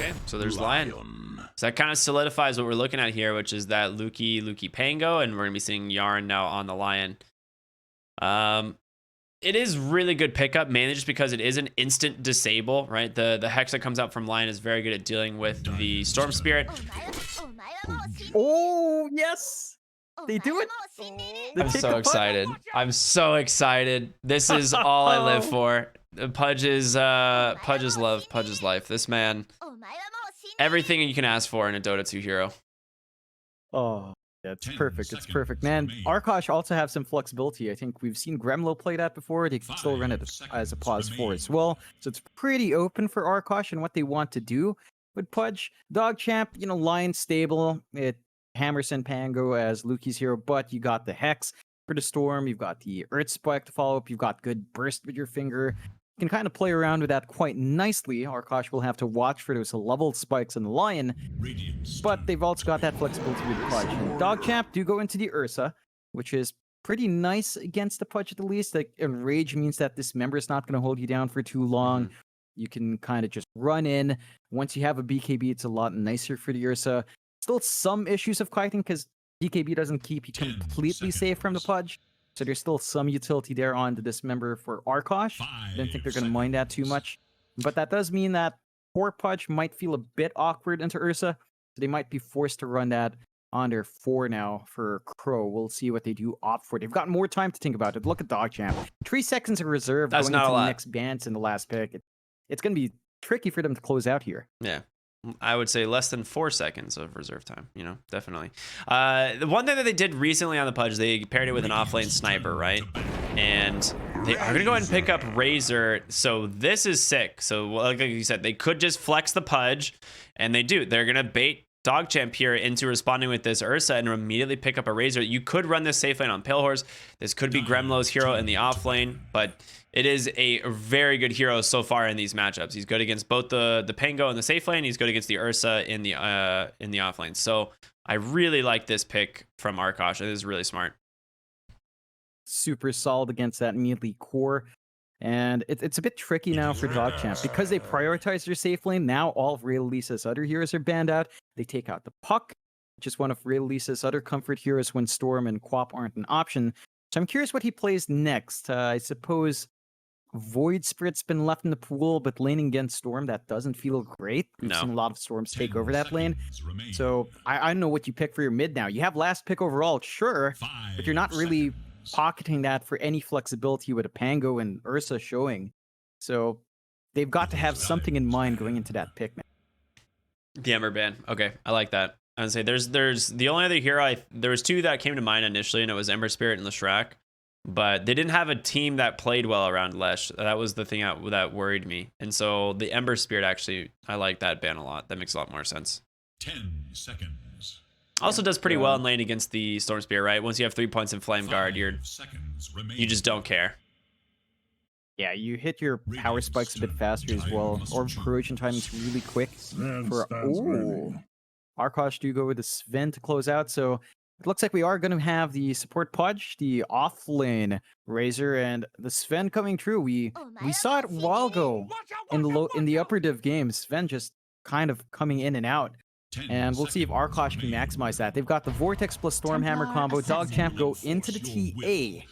Okay, so there's Lion. So that kind of solidifies what we're looking at here, which is that Lukey Pango, and we're gonna be seeing Yarn now on the Lion. It is really good pickup, mainly just because it is an instant disable, right? The Hex that comes out from Lion is very good at dealing with the Storm Spirit. Oh, yes! They do it! I'm so excited. I'm so excited. This is all I live for. Pudge's love, Pudge's life. This man, everything you can ask for in a Dota 2 hero. Oh, yeah, it's perfect. It's perfect, man. Arkosh also have some flexibility. I think we've seen Gremlo play that before. They can still run it as a pause 4 as well. So it's pretty open for Arkosh and what they want to do with Pudge. DogChamp, you know, Lion stable. It hammers in Pango as Lukey's hero, but you got the Hex for the Storm. You've got the Earth Spike to follow up. You've got good burst with your finger. You can kind of play around with that quite nicely. Arkosh will have to watch for those leveled spikes in the Lion, but they've also got that flexibility with the Pudge. And DogChamp do go into the Ursa, which is pretty nice against the Pudge at the least. Like, Enrage means that this member is not going to hold you down for too long. You can kind of just run in. Once you have a BKB, it's a lot nicer for the Ursa. Still some issues of kiting because BKB doesn't keep you completely safe from the Pudge. So there's still some utility there on the Dismember for Arkosh. I don't think they're going to mind that too much. But that does mean that poor Pudge might feel a bit awkward into Ursa. So they might be forced to run that on their 4 now for Crow. We'll see what they do opt for. They've got more time to think about it. Look at DogChamp. 3 seconds of reserve That's going not into a lot. the next bans in the last pick. It's going to be tricky for them to close out here. Yeah. I would say less than 4 seconds of reserve time, you know, definitely. The one thing that they did recently on the Pudge, they paired it with an offlane sniper, right? And they are going to go ahead and pick up Razor. So this is sick. So like you said, they could just flex the Pudge, and they do. They're going to bait DogChamp here into responding with this Ursa and immediately pick up a Razor. You could run this safe lane on Pale Horse. This could be Gremlo's hero in the off lane, but it is a very good hero so far in these matchups. He's good against both the Pango in the safe lane. He's good against the Ursa in the off lane. So I really like this pick from Arkosh. It is really smart. Super solid against that melee core. And it's a bit tricky now for DogChamp because they prioritize their safe lane. Now all of Realisa's other heroes are banned out. They take out the Puck, which is one of Realisa's other comfort heroes when Storm and Quap aren't an option. So I'm curious what he plays next. I suppose Void Spirit's been left in the pool, but laning against Storm, that doesn't feel great. We've seen a lot of Storms take over that lane. So I don't know what you pick for your mid now. You have last pick overall, sure, but you're not really pocketing that for any flexibility with a Pango and Ursa showing. So they've got to have something in mind going into that pick, man. The Ember ban. Okay, I like that. I would say there's the only other hero there was 2 that came to mind initially, and it was Ember Spirit and Leshrac. But they didn't have a team that played well around Lesh. That was the thing that worried me. And so the Ember Spirit, actually, I like that ban a lot. That makes a lot more sense. 10 seconds. Also does pretty well in lane against the Storm Spear, right? Once you have 3 points in Flame Guard, you just don't care. Yeah, you hit your power spikes a bit faster as well. Or corrosion time is really quick. Arkosh do go with the Sven to close out, so it looks like we are going to have the support Pudge, the offlane Razor, and the Sven coming through. We saw it a while ago in the upper div game. Sven just kind of coming in and out. And we'll see if Arkosh can maximize that. They've got the Vortex plus Stormhammer combo. DogChamp go into the TA,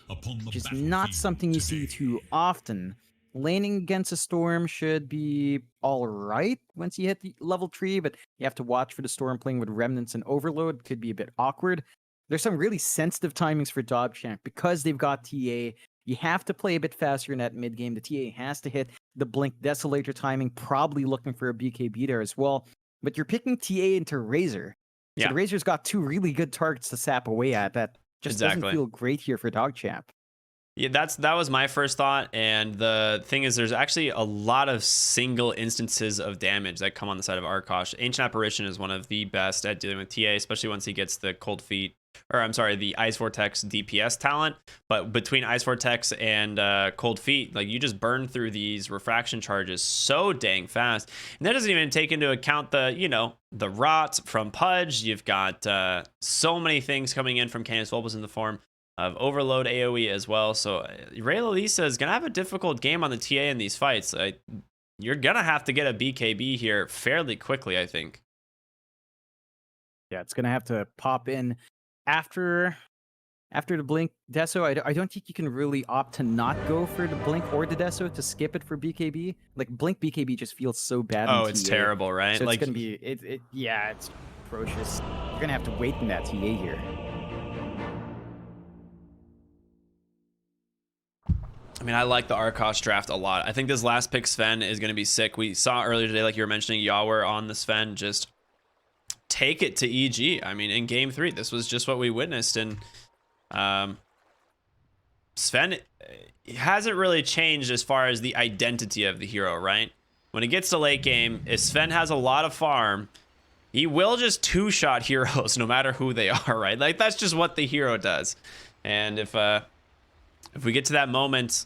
which is not something you see too often. Laning against a Storm should be alright once you hit the level 3, but you have to watch for the Storm playing with Remnants and Overload. Could be a bit awkward. There's some really sensitive timings for DogChamp because they've got TA. You have to play a bit faster in that mid game. The TA has to hit the Blink Desolator timing, probably looking for a BKB there as well. But you're picking TA into Razor. So the Razor's got 2 really good targets to sap away at. That just doesn't feel great here for DogChamp. Yeah, that was my first thought. And the thing is, there's actually a lot of single instances of damage that come on the side of Arkosh. Ancient Apparition is one of the best at dealing with TA, especially once he gets the Cold Feet, or I'm sorry, the Ice Vortex DPS talent. But between Ice Vortex and Cold Feet, like, you just burn through these refraction charges so dang fast. And that doesn't even take into account the, you know, the rot from Pudge. You've got so many things coming in from Canis Vulpus in the form of Overload AoE as well. So Realiza is going to have a difficult game on the TA in these fights. you're gonna have to get a BKB here fairly quickly, I think. Yeah, it's gonna have to pop in after the blink Deso. I don't think you can really opt to not go for the blink or the Deso to skip it for BKB. Like blink BKB just feels so bad. Oh, in it's TA. terrible, right? So like it's gonna be yeah, it's atrocious. You're gonna have to wait in that TA here. I mean, I like the Arkosh draft a lot. I think this last pick Sven is going to be sick. We saw earlier today, like you were mentioning, Yawar on the Sven just take it to EG. I mean, in game 3, this was just what we witnessed. And Sven hasn't really changed as far as the identity of the hero, right? When it gets to late game, if Sven has a lot of farm, he will just two-shot heroes no matter who they are, right? Like, that's just what the hero does. And if we get to that moment,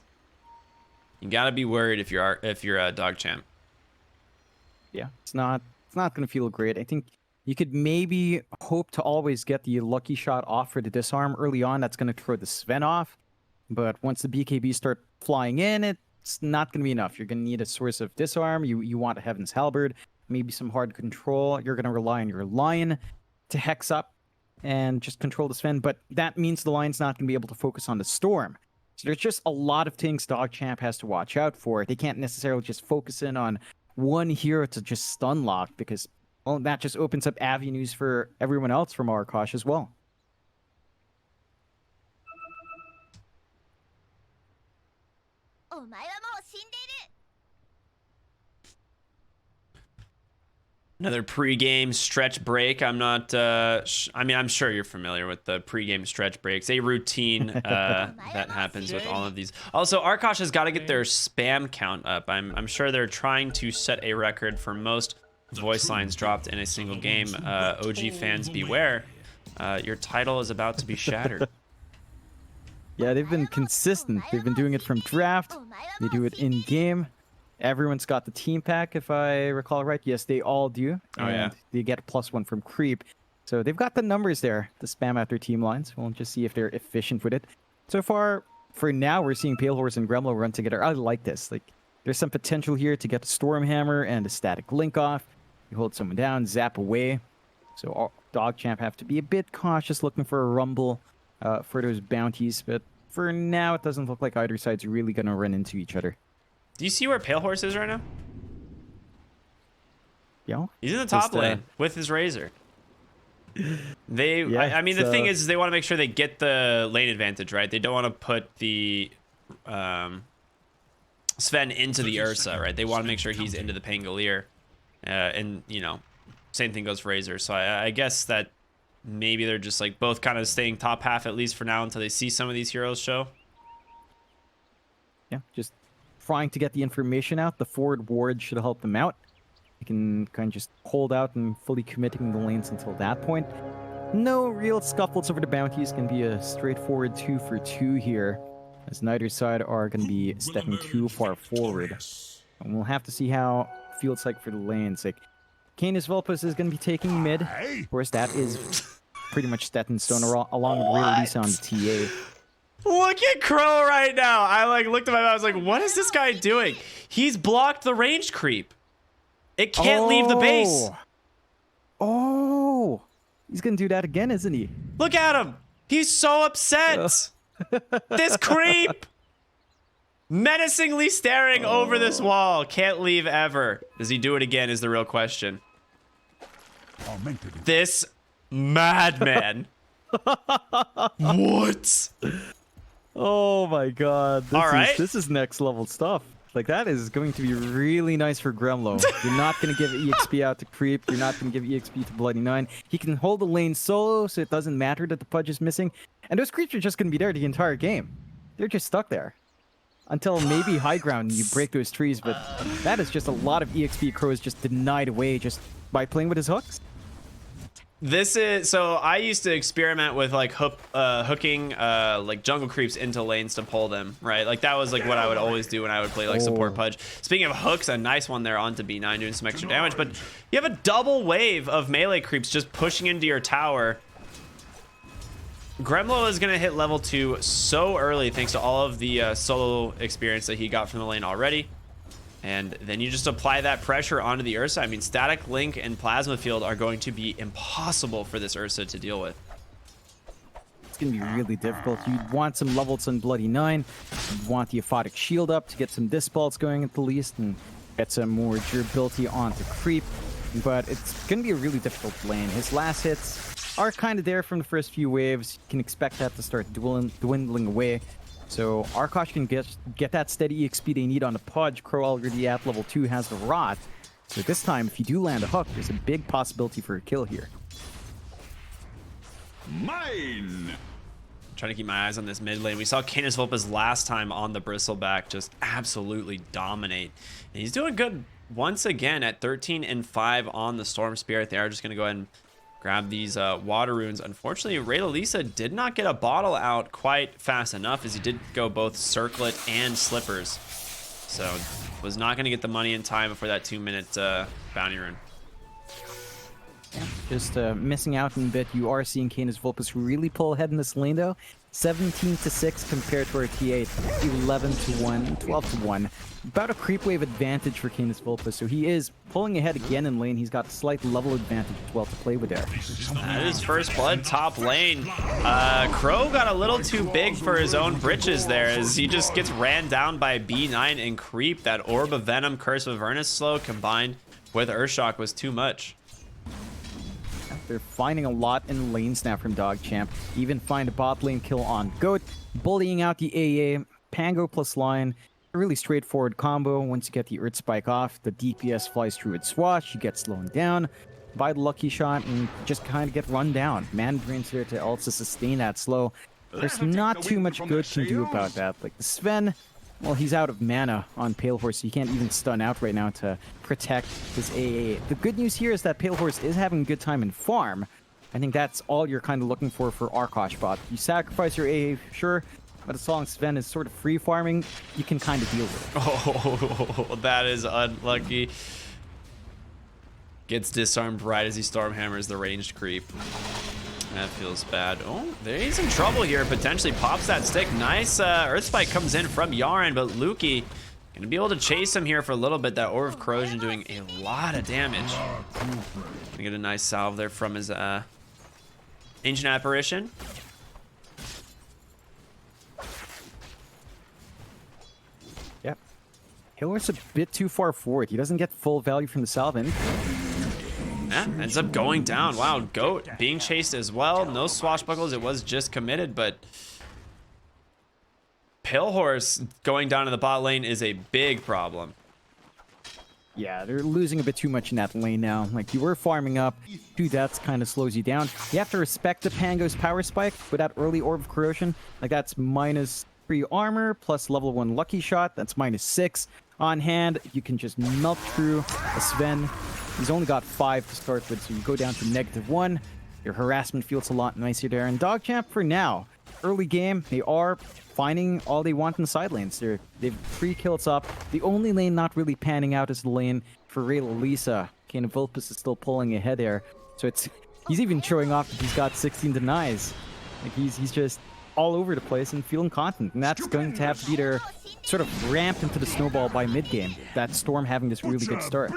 you gotta be worried if you're a DogChamp. Yeah, it's not gonna feel great. I think you could maybe hope to always get the lucky shot off for the disarm early on. That's gonna throw the Sven off. But once the BKB start flying in, it's not gonna be enough. You're gonna need a source of disarm. You want a Heaven's Halberd, maybe some hard control. You're gonna rely on your Lion to hex up and just control the Sven. But that means the Lion's not gonna be able to focus on the Storm. So there's just a lot of things DogChamp has to watch out for. They can't necessarily just focus in on one hero to just stun lock, because, well, that just opens up avenues for everyone else from Arkosh as well. Another pre-game stretch break. I'm not. I mean, I'm sure you're familiar with the pre-game stretch breaks. A routine that happens with all of these. Also, Arkosh has got to get their spam count up. I'm sure they're trying to set a record for most voice lines dropped in a single game. OG fans, beware! Your title is about to be shattered. Yeah, they've been consistent. They've been doing it from draft. They do it in game. Everyone's got the team pack, if I recall right. Yes, they all do. Oh, yeah. They get +1 from creep. So they've got the numbers there to spam out their team lines. We'll just see if they're efficient with it. So far, for now, we're seeing Pale Horse and Gremlo run together. I like this. Like, there's some potential here to get the Stormhammer and the static link off. You hold someone down, zap away. So DogChamp have to be a bit cautious looking for a rumble for those bounties. But for now, it doesn't look like either side's really going to run into each other. Do you see where Pale Horse is right now? Yeah. He's in the top lane with his Razor. I mean, the thing is they want to make sure they get the lane advantage, right? They don't want to put the Sven into the Ursa, right? They want to make sure he's into the Pangolier. And, you know, same thing goes for Razor. So I guess that maybe they're just like both kind of staying top half at least for now until they see some of these heroes show. Yeah, just trying to get the information out. The forward ward should help them out. They can kind of just hold out and fully committing the lanes until that point. No real scuffles over the bounties. Can be a straightforward 2 for 2 here, as neither side are going to be stepping too far forward. And we'll have to see how it feels like for the lanes. Like, Canis Vulpus is going to be taking mid. Of course, that is pretty much set in stone, along with Real Lisa on the TA. Look at Crow right now. I like looked at my mouth. I was like, what is this guy doing? He's blocked the range creep. It can't leave the base. Oh, he's gonna do that again, isn't he? Look at him. He's so upset. This creep. Menacingly staring over this wall. Can't leave ever. Does he do it again is the real question. This madman. What? Oh my god. This is next level stuff. Like, that is going to be really nice for Gremlo. You're not going to give EXP out to Creep. You're not going to give EXP to Bloody 9. He can hold the lane solo, so it doesn't matter that the Pudge is missing. And those creeps are just going to be there the entire game. They're just stuck there. Until maybe high ground and you break those trees, but that is just a lot of EXP Crow is just denied away just by playing with his hooks. This is so I used to experiment with like hooking like jungle creeps into lanes to pull them, right? Like that was like what I would always do when I would play like support Pudge. Speaking of hooks, a nice one there onto B9 doing some extra damage, but you have a double wave of melee creeps just pushing into your tower. Gremlo is gonna hit level 2 so early thanks to all of the solo experience that he got from the lane already. And then you just apply that pressure onto the Ursa. I mean, Static Link and Plasma Field are going to be impossible for this Ursa to deal with. It's going to be really difficult. You'd want some levels on Bloody 9. You'd want the Aphotic Shield up to get some Dispels going at the least and get some more durability onto Creep. But it's going to be a really difficult lane. His last hits are kind of there from the first few waves. You can expect that to start dwindling away. So Arkosh can get that steady EXP they need on the Pudge. Crow already at level 2 has the Rot. So this time, if you do land a hook, there's a big possibility for a kill here. Mine! Trying to keep my eyes on this mid lane. We saw Canis Vulpes last time on the Bristleback just absolutely dominate. And he's doing good once again at 13 and 5 on the Storm Spirit. They are just going to go ahead and grab these water runes. Unfortunately, Raylalisa did not get a bottle out quite fast enough, as he did go both Circlet and Slippers. So was not going to get the money in time before that 2-minute bounty rune. Yeah, just missing out in a bit. You are seeing Canis Vulpes really pull ahead in this lane though. 17-6 compared to our T8. 11-1, 12-1. About a creep wave advantage for Canis Vulpes, so he is pulling ahead again in lane. He's got a slight level advantage as well to play with there. That is first blood top lane. Crow got a little too big for his own britches there, as he just gets ran down by B9 and Creep. That Orb of Venom, Curse of Avernus slow combined with Earthshock was too much. They're finding a lot in lanes now from DogChamp. Even find a bot lane kill on Goat, bullying out the AA, Pango plus line. A really straightforward combo. Once you get the Earth Spike off, the DPS flies through its swash, you get slowed down by the Lucky Shot and just kind of get run down. Man drains there to also sustain that slow. There's not too much good can do about that. Like the Sven, well, he's out of mana on Pale Horse, so he can't even stun out right now to protect his AA. The good news here is that Pale Horse is having a good time in farm. I think that's all you're kind of looking for Arkosh bot. You sacrifice your AA, sure, but as long as Sven is sort of free farming, you can kind of deal with it. Oh, that is unlucky. Gets disarmed right as he storm hammers the ranged creep. That feels bad. Oh, he's in trouble here. Potentially pops that stick. Nice Earth Spike comes in from Yaren, but Luki gonna be able to chase him here for a little bit. That Orb of Corrosion doing a lot of damage. Gonna get a nice salve there from his Ancient Apparition. Yep. Hiller's a bit too far forward. He doesn't get full value from the salve in. Yeah, ends up going down. Wow, Goat being chased as well. No swashbuckles. It was just committed, but Pale Horse going down to the bot lane is a big problem. Yeah, they're losing a bit too much in that lane now. Like, you were farming up. 2 deaths kind of slows you down. You have to respect the Pango's power spike with that early Orb of Corrosion. Like, that's -3 armor plus level 1 Lucky Shot. That's -6 on hand. You can just melt through a Sven. He's only got 5 to start with, so you go down to -1. Your harassment feels a lot nicer there. And DogChamp, for now, early game, they are finding all they want in the side lanes. They've 3 kills up. The only lane not really panning out is the lane for Raylalisa. Canis Vulpes is still pulling ahead there. So he's even showing off that he's got 16 denies. Like, he's just all over the place and feeling confident. And that's going to have to be their sort of ramp into the snowball by mid-game. That Storm having this really good start.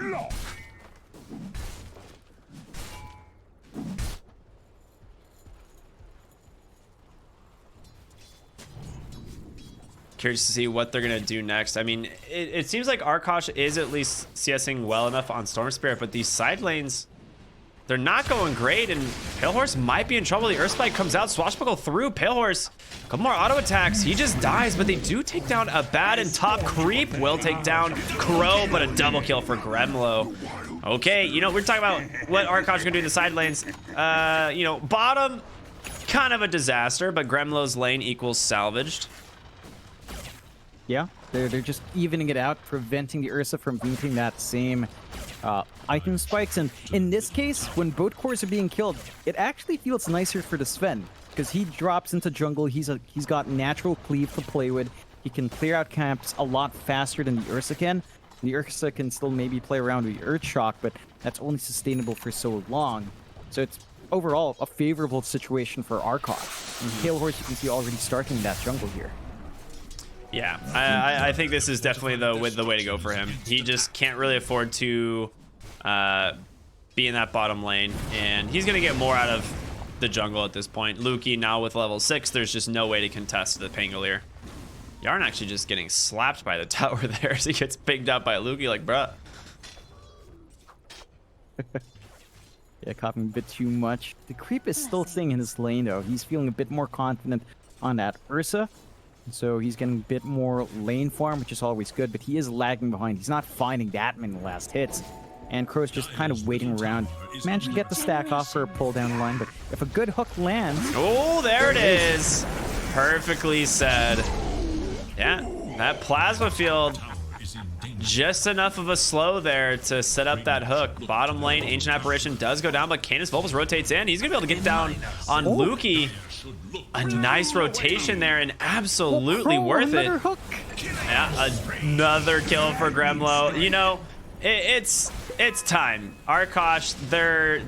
Curious to see what they're gonna do next. I mean, it seems like Arkosh is at least CSing well enough on Storm Spirit, but these side lanes, they're not going great, and Pale Horse might be in trouble. The Earth Spike comes out, swashbuckle through. Pale Horse, a couple more auto attacks. He just dies, but they do take down a bad and top Creep. Will take down Crow, but a double kill for Gremlo. Okay, you know, we're talking about what Arkosh is gonna do in the side lanes. You know, bottom, kind of a disaster, but Gremlo's lane equals salvaged. Yeah, they're just evening it out, preventing the Ursa from beating that same item spikes. And in this case, when both cores are being killed, it actually feels nicer for the Sven, because he drops into jungle. He's got natural cleave to play with. He can clear out camps a lot faster than the Ursa can. The Ursa can still maybe play around with Earthshock, but that's only sustainable for so long. So it's overall a favorable situation for Arkosh. Pale Horse, you can see already starting that jungle here. Yeah, I think this is definitely the way to go for him. He just can't really afford to be in that bottom lane, and he's gonna get more out of the jungle at this point. Luki now with level 6, there's just no way to contest the Pangolier. Yarn actually just getting slapped by the tower there as he gets pinged up by Luki, like, bruh. Yeah, caught him a bit too much. The creep is still staying in his lane, though. He's feeling a bit more confident on that Ursa. So he's getting a bit more lane farm, which is always good, but he is lagging behind. He's not finding that many last hits. And Crow's just kind of waiting around. Managed to get the stack off for a pull down the line, but if a good hook lands... Oh, there it is! Perfectly said. Yeah, that plasma field, just enough of a slow there to set up that hook. Bottom lane, Ancient Apparition does go down, but Canis Vulpus rotates in. He's gonna be able to get down on Luki. A nice rotation there and absolutely worth it. Hook. Yeah, another kill for Gremlo. You know, it's time. Arkosh,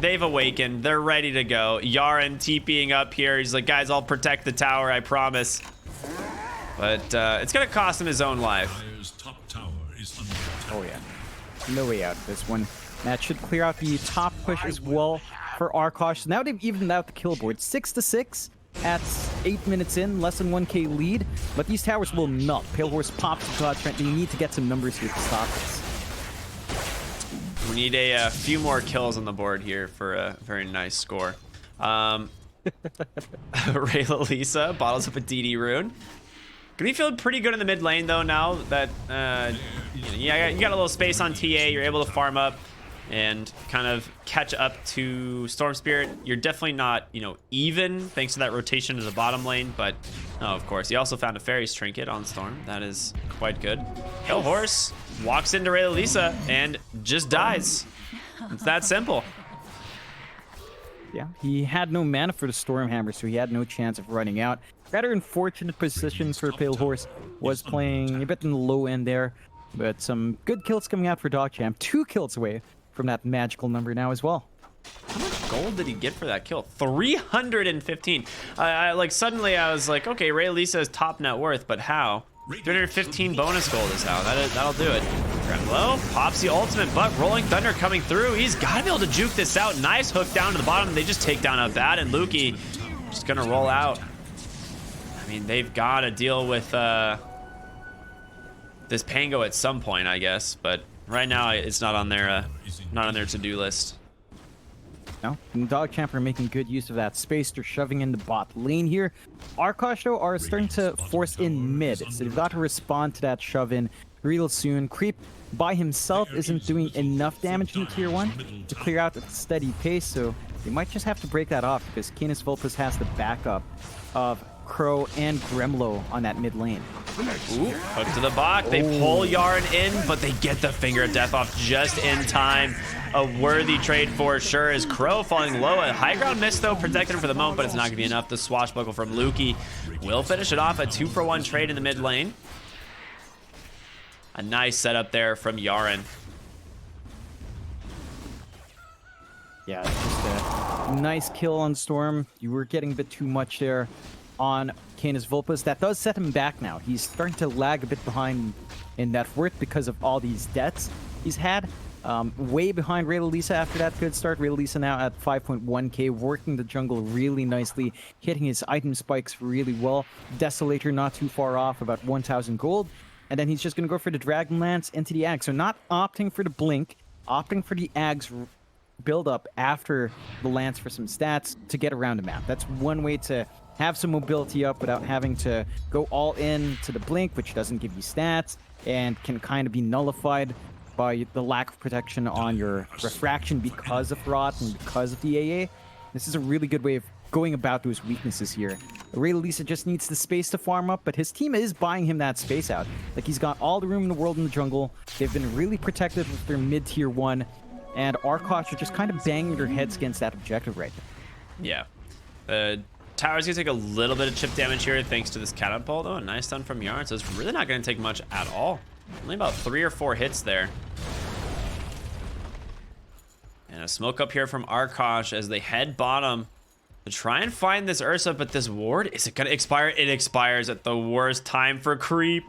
they've awakened. They're ready to go. Yaren TPing up here. He's like, guys, I'll protect the tower, I promise. But it's gonna cost him his own life. Oh yeah, no way out of this one. That should clear out the top push as well for Arkosh. Now they've evened out the kill board, 6-6 at 8 minutes in, less than 1k lead. But these towers will melt. Pale Horse pops the God Trent. They need to get some numbers here to stop this. We need a few more kills on the board here for a very nice score. Rayla Lisa bottles up a DD rune. Gonna be feeling pretty good in the mid lane though now that you got a little space on TA. You're able to farm up and kind of catch up to Storm Spirit. You're definitely not, even thanks to that rotation to the bottom lane, but of course, he also found a Fairy's Trinket on Storm. That is quite good. Pale Horse walks into Rayla Lisa and just dies. It's that simple. Yeah, he had no mana for the Storm Hammer, so he had no chance of running out. Rather unfortunate position for Pale Horse. Was playing a bit in the low end there, but some good kills coming out for DogChamp. 2 kills away from that magical number now as well. How much gold did he get for that kill? 315. Suddenly I was like, okay, Ray Lisa is top net worth, but how? 315 bonus gold is how. That'll do it. Gremlo pops the ultimate, but Rolling Thunder coming through. He's got to be able to juke this out. Nice hook down to the bottom. They just take down a bat, and Luki just gonna roll out. I mean, they've got to deal with this Pango at some point, I guess. But right now, it's not on their to-do list. No, and DogChamp are making good use of that space. They're shoving in the bot lane here. Arkosh, though, are starting to force in mid, so they've got to respond to that shove in real soon. Creep by himself isn't doing enough damage in tier 1 to clear out at a steady pace, so they might just have to break that off because Canis Vulpus has the backup of Crow and Gremlo on that mid lane. Ooh, hook to the bot. They pull Yarn in, but they get the Finger of Death off just in time. A worthy trade for sure is Crow falling low. A high ground miss though, protected him for the moment, but it's not gonna be enough. The swashbuckle from Luki will finish it off. A 2-for-1 trade in the mid lane. A nice setup there from Yaren. Yeah, just a nice kill on Storm. You were getting a bit too much there on Canis Vulpus. That does set him back now. He's starting to lag a bit behind in net worth because of all these deaths he's had. Way behind Rayla Lisa after that good start. Rayla Lisa now at 5.1k, working the jungle really nicely, hitting his item spikes really well. Desolator not too far off, about 1,000 gold. And then he's just going to go for the Dragon Lance into the Ag. So not opting for the Blink, opting for the Ag's build up after the Lance for some stats to get around the map. That's one way to have some mobility up without having to go all in to the Blink, which doesn't give you stats and can kind of be nullified by the lack of protection on your refraction because of Rot and because of the AA. This is a really good way of going about those weaknesses here. Rayla Lisa just needs the space to farm up, but his team is buying him that space out. Like, he's got all the room in the world in the jungle. They've been really protected with their mid-tier 1, and Arkosh are just kind of banging their heads against that objective right now. Yeah. The tower's gonna take a little bit of chip damage here thanks to this catapult, though. A nice stun from Yarn, so it's really not gonna take much at all. Only about 3 or 4 hits there. And a smoke up here from Arkosh as they head bottom. to try and find this Ursa, but this ward, is it gonna expire? It expires at the worst time for creep.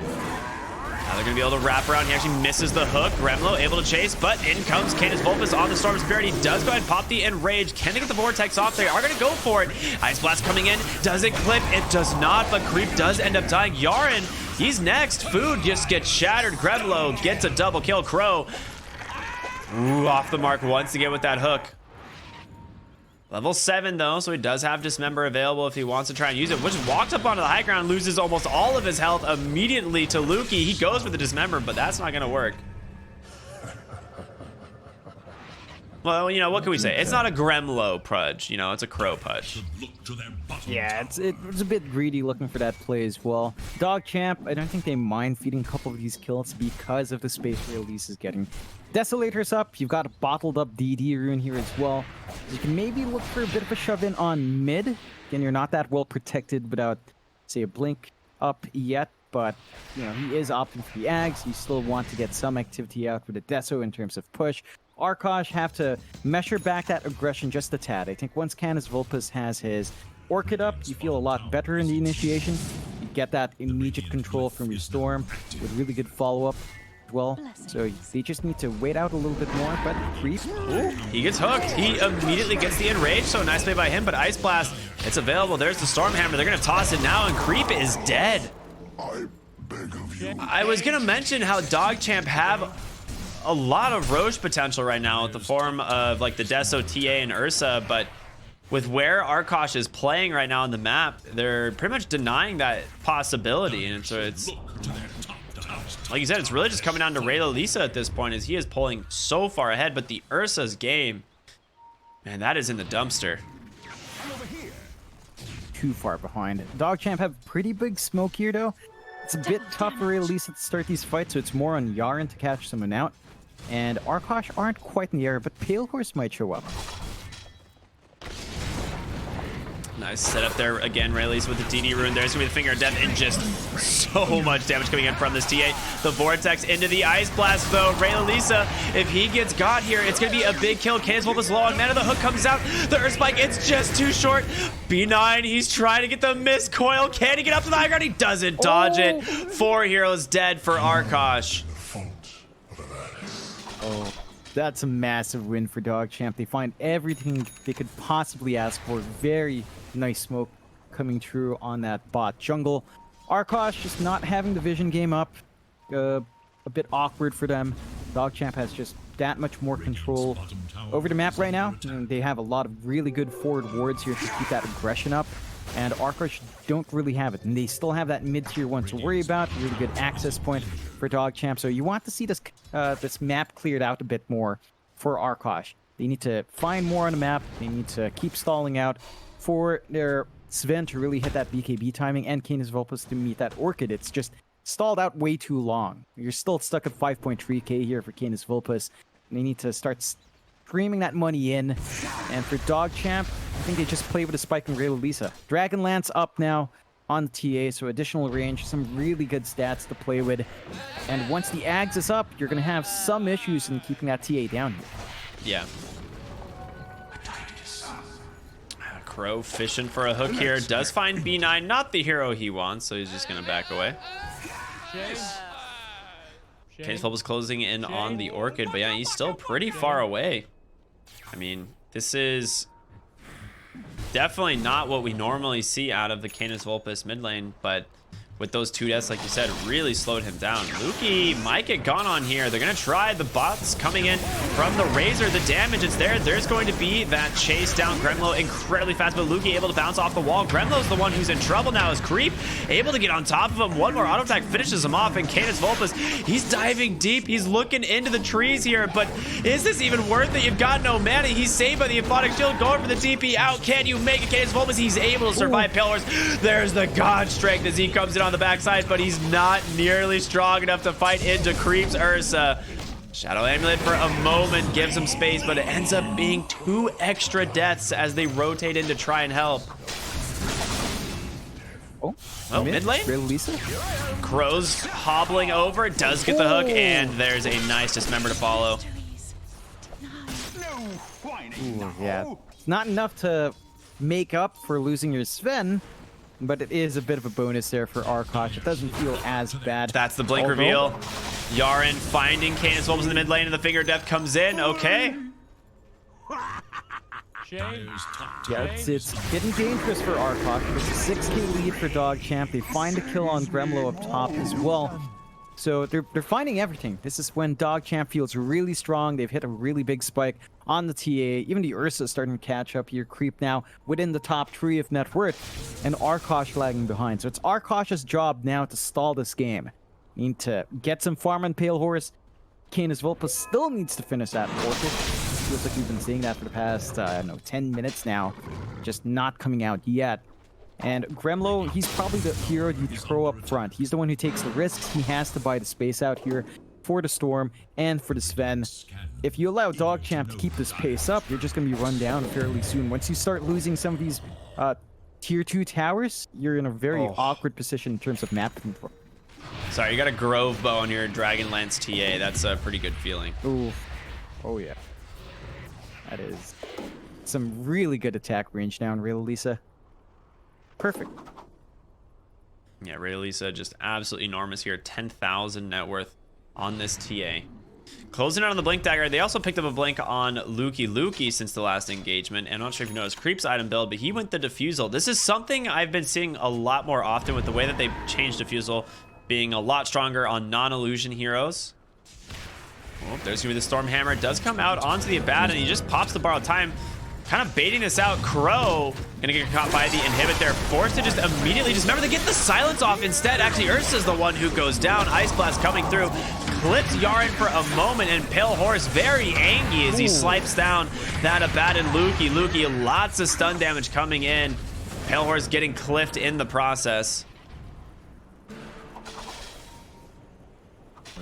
Now they're gonna be able to wrap around. He actually misses the hook. Gremlo able to chase, but in comes Canis Vulpus on the Storm Spirit. He does go ahead and pop the Enrage. Can they get the Vortex off? They are gonna go for it. Ice Blast coming in. Does it clip? It does not, but creep does end up dying. Yaren, he's next. Food just gets shattered. Gremlo gets a double kill. Crow, ooh, off the mark once again with that hook. Level 7 though, so he does have Dismember available if he wants to try and use it. Which walks up onto the high ground, loses almost all of his health immediately to Luki. He goes for the Dismember, but that's not gonna work. Well, you know, what can we say? It's not a Gremlo Pudge, you know, it's a Crow Pudge. Yeah, it was a bit greedy looking for that play as well. DogChamp, I don't think they mind feeding a couple of these kills because of the space release is getting. Desolator's up. You've got a bottled up DD rune here as well. You can maybe look for a bit of a shove in on mid. Again, you're not that well protected without, say, a blink up yet, but you know, he is opting for the Ags. You still want to get some activity out with the Deso in terms of push. Arkosh have to measure back that aggression just a tad. I think once Canis Vulpus has his Orchid up, you feel a lot better in the initiation. You get that immediate control from your Storm with really good follow-up as well. So they just need to wait out a little bit more, but creep. Ooh, he gets hooked. He immediately gets the Enrage, so nice play by him, but Ice Blast, it's available. There's the Storm Hammer. They're gonna toss it now, and creep is dead. I was gonna mention how DogChamp have a lot of Roche potential right now with the form of like the Deso, TA, and Ursa, but with where Arkosh is playing right now on the map, they're pretty much denying that possibility. And so it's, like you said, it's really just coming down to Rayla Lisa at this point, as he is pulling so far ahead. But the Ursa's game, man, that is in the dumpster. Too far behind. DogChamp have pretty big smoke here though. It's a bit tough for Rayla Lisa to start these fights, so it's more on Yaren to catch someone out. And Arkosh aren't quite in the area, but Pale Horse might show up. Nice setup there again. Rayleigh with the DD rune. There's gonna be the Finger of Death, and just so much damage coming in from this TA. The Vortex into the Ice Blast though. Rayleigh, if he gets got here, it's gonna be a big kill. Canis Vulpus low on mana. The hook comes out. The Earth Spike, it's just too short. B9, he's trying to get the Mist Coil. Can he get up to the high ground? He doesn't dodge it. 4 heroes dead for Arkosh. Oh, that's a massive win for DogChamp. They find everything they could possibly ask for. Very nice smoke coming through on that bot jungle. Arkosh just not having the vision game up. A bit awkward for them. DogChamp has just that much more control over the map right now. And they have a lot of really good forward wards here to keep that aggression up. And Arkosh don't really have it. And they still have that mid-tier one to worry about. Really good access point for DogChamp. So you want to see this this map cleared out a bit more for Arkosh. They need to find more on the map. They need to keep stalling out for their Sven to really hit that BKB timing and Canis Vulpus to meet that Orchid. It's just stalled out way too long. You're still stuck at 5.3k here for Canis Vulpus. They need to start streaming that money in. And for DogChamp, I think they just play with a spike and Rayla Lisa. Dragonlance up now on TA, so additional range, some really good stats to play with. And once the Ags is up, you're going to have some issues in keeping that TA down here. Yeah. Crow fishing for a hook here. Does find B9, not the hero he wants, so he's just going to back away. Canis Vulpus closing in on the Orchid, but yeah, he's still pretty far away. I mean, this is definitely not what we normally see out of the Canis Vulpus mid lane, but with those 2 deaths, like you said, really slowed him down. Luki might get gone on here. They're going to try the bots coming in from the Razor. The damage is there. There's going to be that chase down. Gremlo incredibly fast, but Luki able to bounce off the wall. Gremlo's the one who's in trouble now as Creep able to get on top of him. One more auto attack finishes him off, and Canis Vulpus, he's diving deep. He's looking into the trees here, but is this even worth it? You've got no mana. He's saved by the Aphotic Shield, going for the DP out. Can you make it? Canis Vulpus, he's able to survive Pillars. There's the God Strength as he comes in on the backside, but he's not nearly strong enough to fight into Creep's Ursa. Shadow Amulet for a moment gives him space, but it ends up being 2 extra deaths as they rotate in to try and help. Oh, mid lane? Lisa? Crow's hobbling over, does get the hook, and there's a nice Dismember to follow. Ooh, yeah. It's not enough to make up for losing your Sven, but it is a bit of a bonus there for Arkosh. It doesn't feel as bad. That's the blink Although- reveal. Yaren finding Canis Wolves in the mid lane, and the Finger of Death comes in. Okay. Yeah, it's getting dangerous for Arkosh. There's a 6k lead for DogChamp. They find a kill on Gremlo up top as well. So they're finding everything. This is when DogChamp feels really strong. They've hit a really big spike on the TA. Even the Ursa is starting to catch up here. Creep now within the top 3 of net worth. And Arkosh lagging behind. So it's Arkosh's job now to stall this game. Need to get some farm on Pale Horse. Canis Vulpus still needs to finish that orchid. Feels like we've been seeing that for the past, I don't know, 10 minutes now. Just not coming out yet. And Gremlo, he's probably the hero you throw up front. He's the one who takes the risks. He has to buy the space out here for the Storm and for the Sven. If you allow DogChamp to keep this pace up, you're just going to be run down fairly soon. Once you start losing some of these tier 2 towers, you're in a very awkward position in terms of map control. Sorry, you got a Grove Bow on your Dragonlance TA. That's a pretty good feeling. Ooh. Oh, yeah. That is some really good attack range now in Real Lisa. Perfect. Yeah, Ray Lisa just absolutely enormous here. 10,000 net worth on this TA. Closing out on the Blink Dagger. They also picked up a blink on Lukey since the last engagement. And I'm not sure if you noticed Creep's item build, but he went the Diffusal. This is something I've been seeing a lot more often with the way that they changed Diffusal being a lot stronger on non-illusion heroes. Oh, there's gonna be the Stormhammer. It does come out onto the Abat, and he just pops the Borrowed Time. Kind of baiting this out. Crow gonna get caught by the inhibit there. Forced to just immediately just remember to get the silence off instead. Actually, Ursa's the one who goes down. Ice Blast coming through. Clips Yaren for a moment, and Pale Horse very angry as he swipes down that abated Lukey. Lukey, lots of stun damage coming in. Pale Horse getting clipped in the process.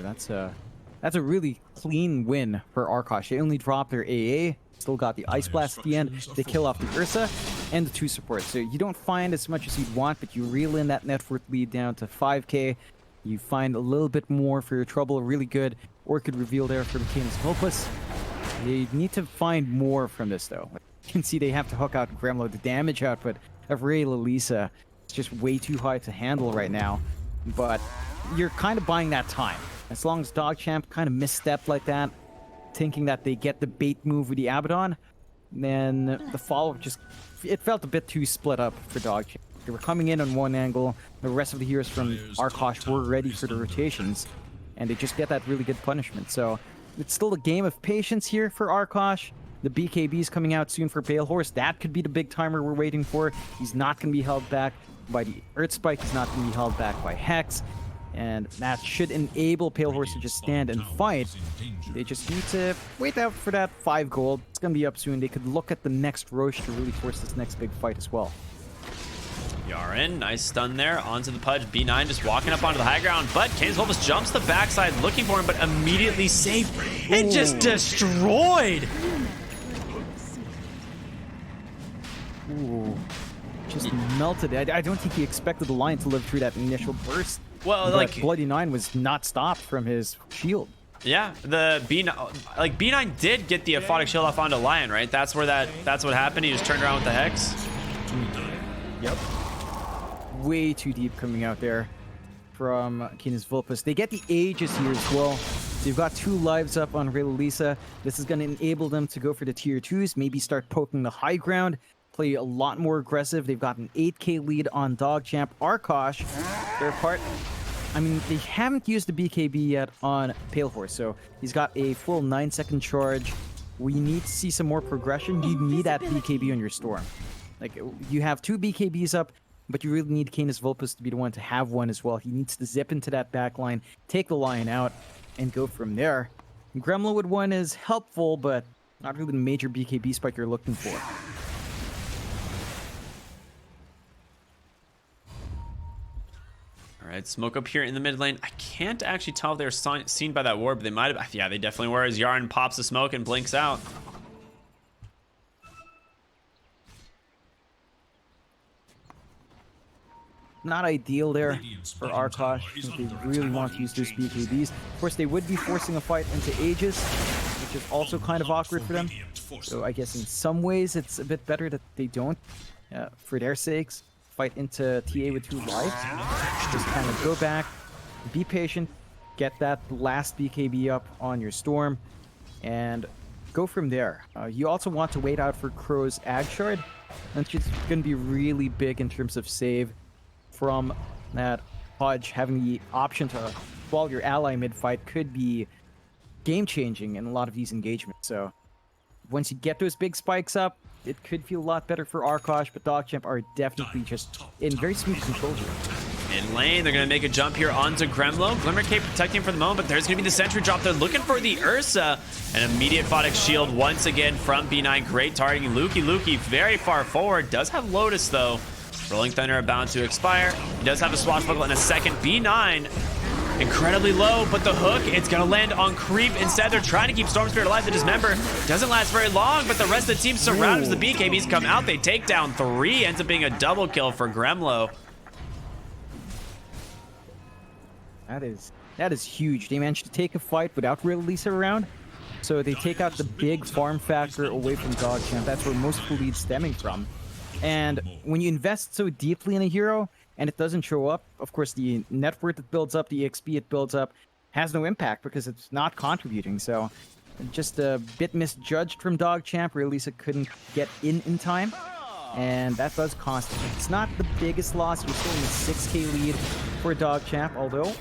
That's a really clean win for Arkosh. They only dropped their AA. Still got the Ice Blast at the end. They kill off the Ursa and the 2 supports. So you don't find as much as you'd want, but you reel in that net worth lead down to 5k. You find a little bit more for your trouble. Really good Orchid reveal there from Canis Vulpus. They need to find more from this, though. You can see they have to hook out Gremlo. The damage output of Ray Lalisa is just way too high to handle right now. But you're kind of buying that time. As long as DogChamp kind of misstepped like that, thinking that they get the bait move with the Abaddon, then the follow-up just, it felt a bit too split up for DogChamp. They were coming in on one angle, the rest of the heroes from Arkosh were ready for the rotations, and they just get that really good punishment. So it's still a game of patience here for Arkosh. The BKB's coming out soon for Pale Horse. That could be the big timer we're waiting for. He's not going to be held back by the Earth Spike. He's not going to be held back by Hex. And that should enable Pale Horse to just stand and fight. They just need to wait out for that 5 gold. It's going to be up soon. They could look at the next Roche to really force this next big fight as well. Yaren, nice stun there onto the Pudge. B9 just walking up onto the high ground, but Canis Vulpus jumps the backside looking for him, but immediately safe and just destroyed. Ooh, just melted. I don't think he expected the Lion to live through that initial burst. Well, but like Bloody Nine was not stopped from his shield. Yeah, the B9, like B9 did get the aphotic shield off onto Lion, right? That's what happened. He just turned around with the Hex. Yep. Way too deep coming out there from Canis Vulpus. They get the Aegis here as well. So you've got 2 lives up on Ray Lisa. This is going to enable them to go for the tier 2s, maybe start poking the high ground, play a lot more aggressive. They've got an 8k lead on DogChamp. Arkosh, their part, I mean, they haven't used the BKB yet on Pale Horse, so he's got a full 9-second charge. We need to see some more progression. You need that BKB on your Storm. Like, you have 2 BKBs up, but you really need Canis Vulpus to be the one to have one as well. He needs to zip into that back line, take the Lion out, and go from there. Gremlin with 1 is helpful, but not really the major BKB spike you're looking for. All right, smoke up here in the mid lane. I can't actually tell if they're seen by that ward, but they might have. Yeah, they definitely were, as Yaren pops the smoke and blinks out. Not ideal there for Arkosh. They really want to use those BKBs. Of course, they would be forcing a fight into Aegis. which is also kind of awkward for them. So I guess in some ways it's a bit better that they don't, for their sakes, fight into TA with 2 lives. Just kind of go back, be patient, get that last BKB up on your Storm, and go from there. You also want to wait out for Crow's Ag Shard, which is going to be really big in terms of save from that Hodge. Having the option to wall your ally mid-fight could be game-changing in a lot of these engagements. So once you get those big spikes up, it could feel a lot better for Arkosh, but DogChamp are definitely just in very smooth control here. In lane, they're going to make a jump here onto Gremlo. Glimmer Cape protecting for the moment, but there's going to be the sentry drop. They're looking for the Ursa. An immediate Photic Shield once again from B9. Great targeting. Lukey very far forward. Does have Lotus, though. Rolling Thunder about to expire. He does have a Swashbuckle in a second. B9 incredibly low, but the hook, it's going to land on Creep. Instead, they're trying to keep Storm Spirit alive to Dismember. Doesn't last very long, but the rest of the team surrounds the BKBs come out. They take down 3. Ends up being a double kill for Gremlo. That is huge. They managed to take a fight without Real Lisa around, so they take out the big farm factor away from DogChamp. That's where most of the lead's stemming from. And when you invest so deeply in a hero and it doesn't show up, of course the net worth it builds up, the XP it builds up, has no impact because it's not contributing. So just a bit misjudged from DogChamp. Real Lisa couldn't get in time, and that does cost him. It's not the biggest loss. You're still in the 6k lead for DogChamp, although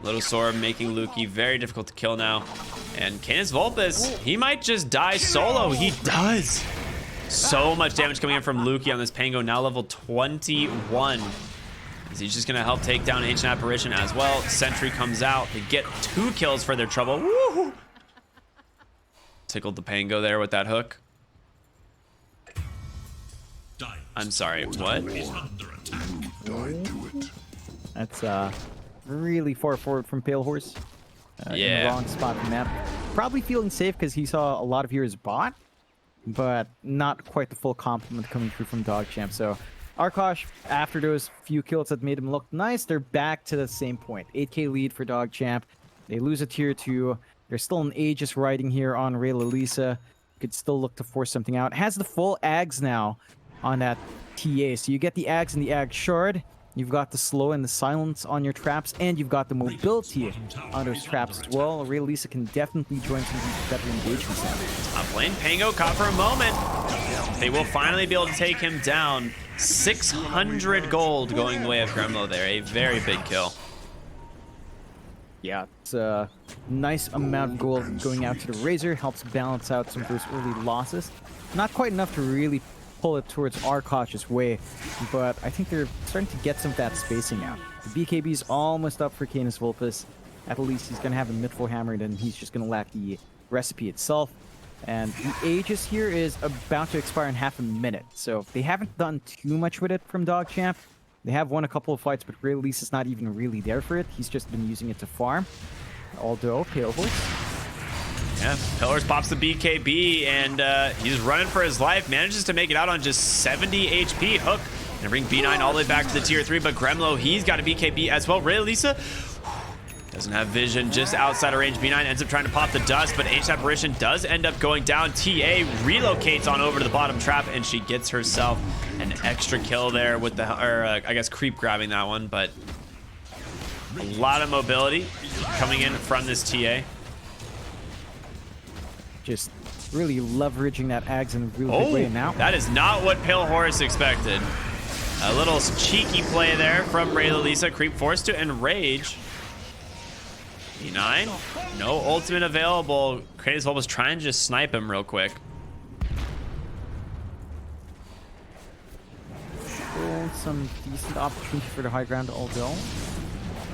Little Sword making Lukey very difficult to kill now. And Canis Vulpes, he might just die solo. He does. So much damage coming in from Lukey on this Pango, now level 21. He's just going to help take down Ancient Apparition as well. Sentry comes out. They get 2 kills for their trouble. Woo! Tickled the Pango there with that hook. I'm sorry, what? That's really far forward from Pale Horse. In the wrong spot from that. Probably feeling safe because he saw a lot of heroes bot, but not quite the full complement coming through from DogChamp. So Arkosh, after those few kills that made him look nice, they're back to the same point. 8k lead for DogChamp. They lose a tier 2. There's still an Aegis riding here on Ray Lalisa. Could still look to force something out. Has the full Ags now on that TA. So you get the Ags and the Ag Shard. You've got the slow and the silence on your traps, and you've got the mobility on those traps as well. Ray Lisa can definitely join some of these better engagements now. Top lane, Pango caught for a moment. They will finally be able to take him down. 600 gold going the way of Gremlo there. A very big kill. Yeah, it's a nice amount of gold going out to the Razor. Helps balance out some of those early losses. Not quite enough to really pull it towards Arkosh's way, but I think they're starting to get some of that spacing out. The BKB's almost up for Canis Vulpes. At least he's going to have a mid-full hammered, and he's just going to lack the recipe itself. And the Aegis here is about to expire in half a minute, so they haven't done too much with it from DogChamp. They have won a couple of fights, but Ray Lisa is not even really there for it. He's just been using it to farm. Although, Pale Horse. Yeah, Pillars pops the BKB, and he's running for his life. Manages to make it out on just 70 HP. Hook, and bring B9 all the way back to the tier 3, but Gremlo, he's got a BKB as well. Ray Lisa doesn't have vision, just outside of range. B9 ends up trying to pop the dust, but Ancient Apparition does end up going down. TA relocates on over to the bottom trap, and she gets herself an extra kill there with the, I guess, creep grabbing that one, but a lot of mobility coming in from this TA. Just really leveraging that Ags in a really big way now. That is not what Pale Horse expected. A little cheeky play there from Ray Lalisa. Creep forced to enrage. E9, no ultimate available. Canis Vulpes was trying to just snipe him real quick. Still some decent opportunity for the high ground, although.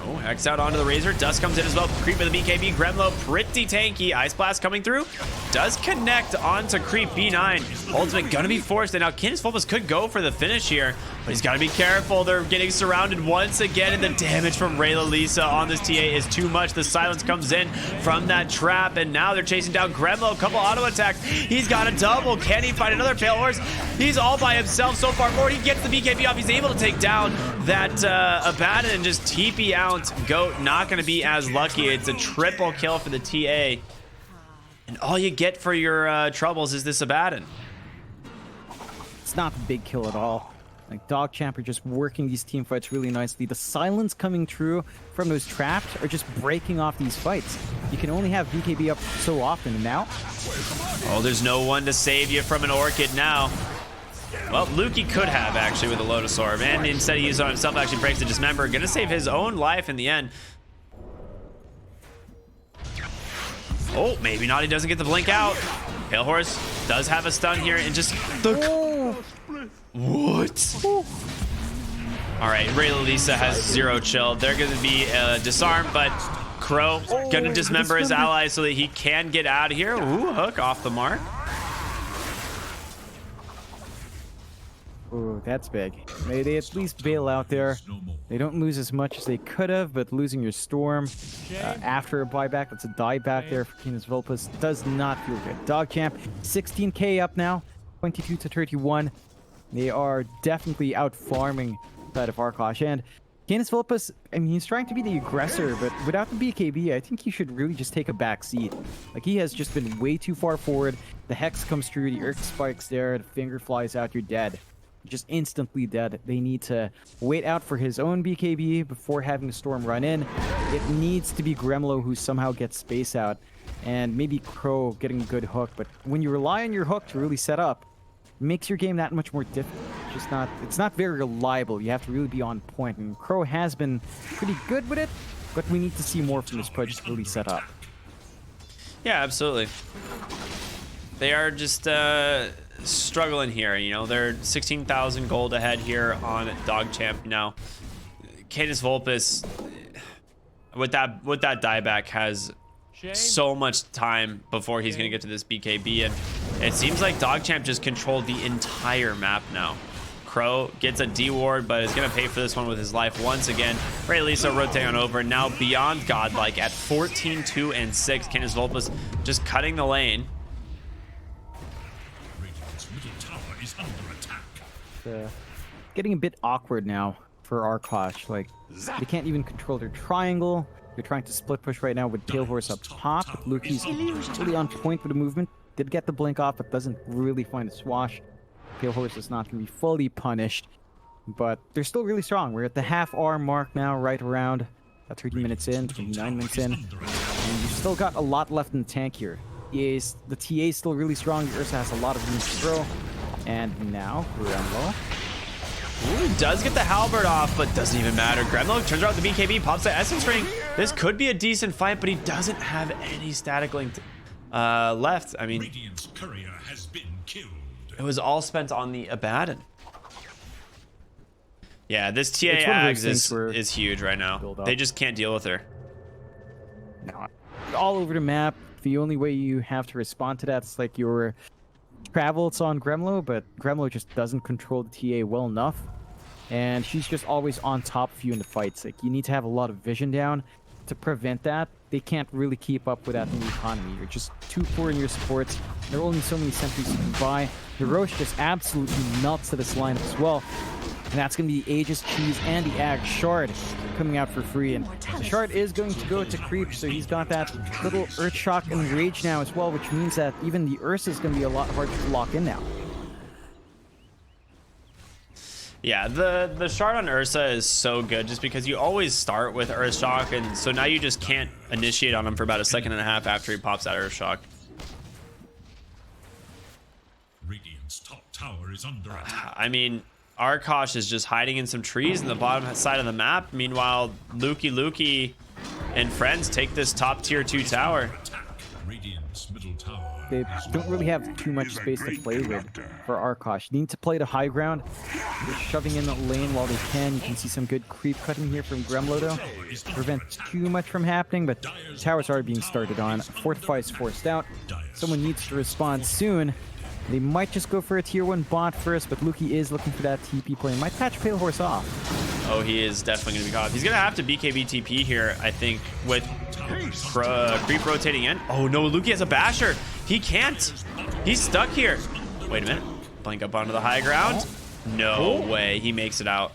Oh, Hex out onto the Razor. Dust comes in as well. Creep with the BKB. Gremlo, pretty tanky. Ice Blast coming through. Does connect onto Creep. B9. Ultimate gonna be forced. And now Canis Vulpes could go for the finish here, but he's gotta be careful. They're getting surrounded once again, and the damage from Ray Lalisa on this TA is too much. The silence comes in from that trap, and now they're chasing down Gremlo. A couple auto attacks. He's got a double. Can he find another Pale Horse? He's all by himself so far forward. He gets the BKB off. He's able to take down that Abaddon and just TP out count. Goat not going to be as lucky. It's a triple kill for the TA. And all you get for your troubles is this Abaddon. It's not a big kill at all. Like, DogChamp are just working these team fights really nicely. The silence coming through from those traps are just breaking off these fights. You can only have BKB up so often, and now... Oh, there's no one to save you from an Orchid now. Well, Lukey could have, actually, with a Lotus Orb. And instead he used it on himself, actually breaks the Dismember. Gonna save his own life in the end. Oh, maybe not. He doesn't get the blink out. Pale Horse does have a stun here, and just... What? All right, Ray Lisa has 0 chill. They're going to be disarmed, but Crow going to dismember his ally so that he can get out of here. Ooh, hook off the mark. Ooh, that's big. They at least bail out there. They don't lose as much as they could have, but losing your Storm after a buyback, that's a dieback there for Canis Vulpes, does not feel good. DogChamp, 16k up now, 22 to 31. They are definitely out farming that of Arkosh. And Canis Vulpes, I mean, he's trying to be the aggressor, but without the BKB, I think he should really just take a back seat. Like, he has just been way too far forward. The Hex comes through, the Urk spikes there, the finger flies out, you're dead. You're just instantly dead. They need to wait out for his own BKB before having the Storm run in. It needs to be Gremlo who somehow gets space out, and maybe Crow getting a good hook. But when you rely on your hook to really set up, makes your game that much more difficult. It's not very reliable. You have to really be on point, and Crow has been pretty good with it, but we need to see more from this project to really set up. Yeah, absolutely. They are just struggling here. You know, they're 16,000 gold ahead here on DogChamp now. Canis Vulpes, with that dieback, has so much time before he's going to get to this BKB, and it seems like DogChamp just controlled the entire map now. Crow gets a D ward, but is going to pay for this one with his life once again. Ray Lisa rotating on over, now beyond godlike at 14, 2, and 6. Canis Vulpes just cutting the lane. Getting a bit awkward now for Arkosh. Like, they can't even control their triangle. They're trying to split push right now with Pale Horse up top. Lukey's really on point with the movement. Did get the blink off, but doesn't really find a swash. Pale Horse is not going to be fully punished, but they're still really strong. We're at the half-hour mark now, right around 30 minutes in, 29 minutes in. And you've still got a lot left in the tank here. The TA is still really strong. Ursa has a lot of room to throw. And now, Gremlo. Ooh, does get the halberd off, but doesn't even matter. Gremlo turns around the BKB, pops the Essence Ring. This could be a decent fight, but he doesn't have any static link left. I mean, it was all spent on the Abaddon. Yeah, this TA Ags is huge right now. They just can't deal with her. No, all over the map. The only way you have to respond to that is like your travel. It's on Gremlo, but Gremlo just doesn't control the TA well enough. And she's just always on top of you in the fights. Like, you need to have a lot of vision down to prevent that. They can't really keep up with that in the economy. You're just too poor in your supports. There are only so many sentries you can buy. The Roche just absolutely melts to this lineup as well. And that's going to be Aegis, Cheese, and the Ag Shard coming out for free. And the Shard is going to go to Creep, so he's got that little Earthshock and Rage now as well, which means that even the Ursa is going to be a lot harder to lock in now. Yeah, the Shard on Ursa is so good just because you always start with Earthshock, and so now you just can't initiate on him for about a second and a half after he pops that Earthshock. Radiant's top tower is under attack. I mean, Arkosh is just hiding in some trees in the bottom side of the map. Meanwhile, Lukey and friends take this top tier 2 tower. Radiant's middle tower. They don't really have too much space to play with for Arkosh. They need to play the high ground. They're shoving in the lane while they can. You can see some good creep cutting here from Gremlo though, to prevent too much from happening, but towers are being started on. Fortify is forced out. Someone needs to respond soon. They might just go for a tier 1 bot first, but Lukey is looking for that TP play and might catch Pale Horse off. Oh, he is definitely going to be caught. He's going to have to BKB TP here, I think, with Creep rotating in. Oh no, Lukey has a basher. He can't. He's stuck here. Wait a minute. Blink up onto the high ground. No way. He makes it out.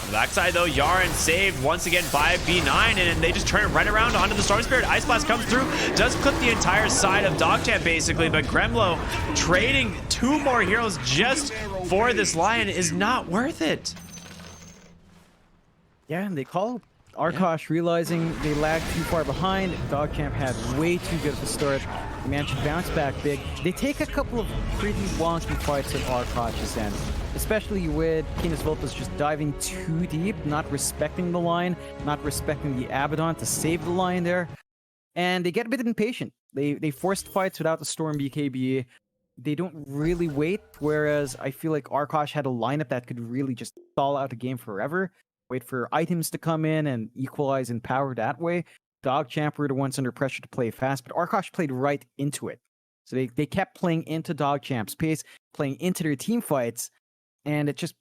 On the backside, though, Yaren saved once again by B9, and they just turn it right around onto the Storm Spirit. Ice Blast comes through, does clip the entire side of DogChamp, basically, but Gremlo trading 2 more heroes just for this Lion is not worth it. Yeah, and they call Arkosh realizing they lagged too far behind. DogChamp had way too good of a start. They managed to bounce back big. They take a couple of pretty wonky fights at Arkosh's end, especially with Canis Vulpes just diving too deep, not respecting the line, not respecting the Abaddon to save the line there. And they get a bit impatient. They forced fights without the Storm BKB. They don't really wait, whereas I feel like Arkosh had a lineup that could really just stall out the game forever. Wait for items to come in and equalize in power that way. DogChamp were the ones under pressure to play fast, but Arkosh played right into it. So they kept playing into DogChamp's pace, playing into their team fights, and it just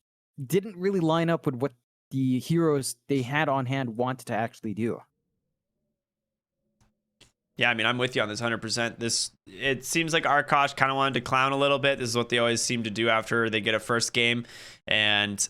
didn't really line up with what the heroes they had on hand wanted to actually do. Yeah, I mean, I'm with you on this 100%. It seems like Arkosh kind of wanted to clown a little bit. This is what they always seem to do after they get a first game. And,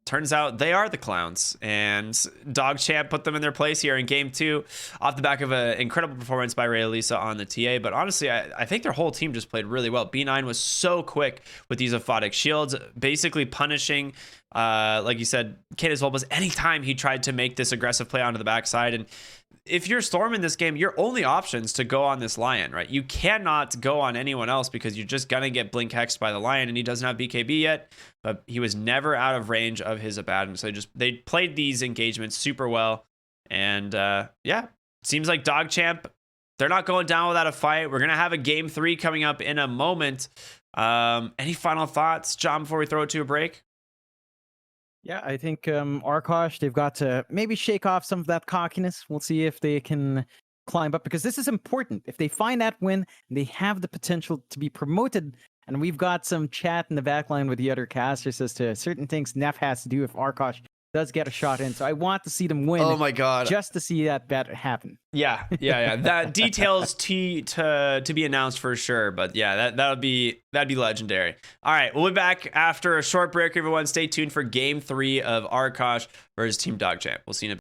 turns out they are the clowns, and DogChamp put them in their place here in game 2 off the back of an incredible performance by Ray Elisa on the TA. But honestly, I think their whole team just played really well. B9 was so quick with these aphotic shields, basically punishing, like you said, Canis Vulpes anytime he tried to make this aggressive play onto the backside. And if you're Storm in this game, your only options to go on this Lion, right? You cannot go on anyone else because you're just gonna get blink hexed by the Lion, and he doesn't have BKB yet, but he was never out of range of his Abaddon. So they played these engagements super well. And yeah, seems like DogChamp, they're not going down without a fight. We're gonna have a game 3 coming up in a moment. Any final thoughts, John, before we throw it to a break? Yeah, I think Arkosh, they've got to maybe shake off some of that cockiness. We'll see if they can climb up, because this is important. If they find that win, they have the potential to be promoted. And we've got some chat in the backline with the other casters as to certain things Neff has to do if Arkosh does get a shot in. So I want to see them win. Oh my god, just to see that bet happen. Yeah. That details to be announced for sure. But yeah, that'd be legendary. All right, we'll be back after a short break. Everyone, stay tuned for game 3 of Arkosh versus Team DogChamp. We'll see you in a